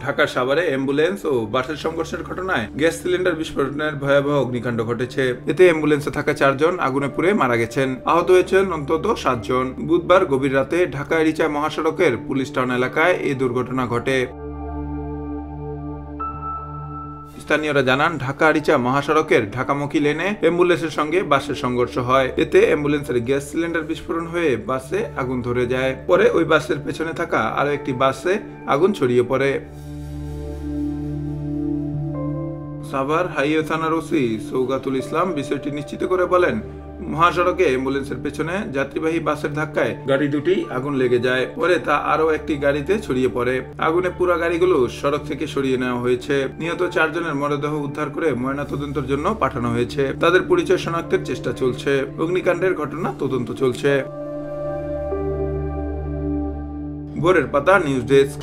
ঢাকার সাভারে অ্যাম্বুলেন্স ও বাসের সংঘর্ষের ঘটনায় গ্যাস সিলিন্ডার বিস্ফোরণের ভয়াবহ অগ্নিকাণ্ড ঘটেছে। এতে অ্যাম্বুলেন্সে থাকা 4 জন আগুনে পুড়ে মারা গেছেন। আহত হয়েছেন অন্তত 7 জন। বুধবার গভীর রাতে ঢাকা আরিচা মহাসড়কের পুলিশ টাউন এলাকায় এই দুর্ঘটনা ঘটে। স্থানীয়রা জানান, ঢাকা আরিচা মহাসড়কের ঢাকামুখী লেনে অ্যাম্বুলেন্সের সঙ্গে বাসের সংঘর্ষ হয়। এতে অ্যাম্বুলেন্সের গ্যাস সিলিন্ডার বিস্ফোরণ হয়ে বাসে আগুন ধরে যায়। পরে ওই বাসের পেছনে থাকা আরো একটি বাসে আগুন ছড়িয়ে পড়ে। সাভার হাইওয়ে থানার ওসি সৌগাতুল ইসলাম বিষয়টি নিশ্চিত করে বলেন, মহাসড়কে অ্যাম্বুলেন্সের পেছনে যাত্রীবাহী বাসের ধাক্কায় গাড়ি দুটি আগুন লেগে যায়। পরে তা আরো একটি গাড়িতে ছড়িয়ে পড়ে। আগুনে পুরো গাড়িগুলো সড়ক থেকে সরিয়ে নেওয়া হয়েছে। নিহত 4 জনের মরদেহ উদ্ধার করে ময়নাতদন্তের জন্য পাঠানো হয়েছে। তাদের পরিচয় শনাক্তের চেষ্টা চলছে। অগ্নিকাণ্ডের ঘটনা তদন্ত চলছে। ভোরের পাতা নিউজ ডেস্ক।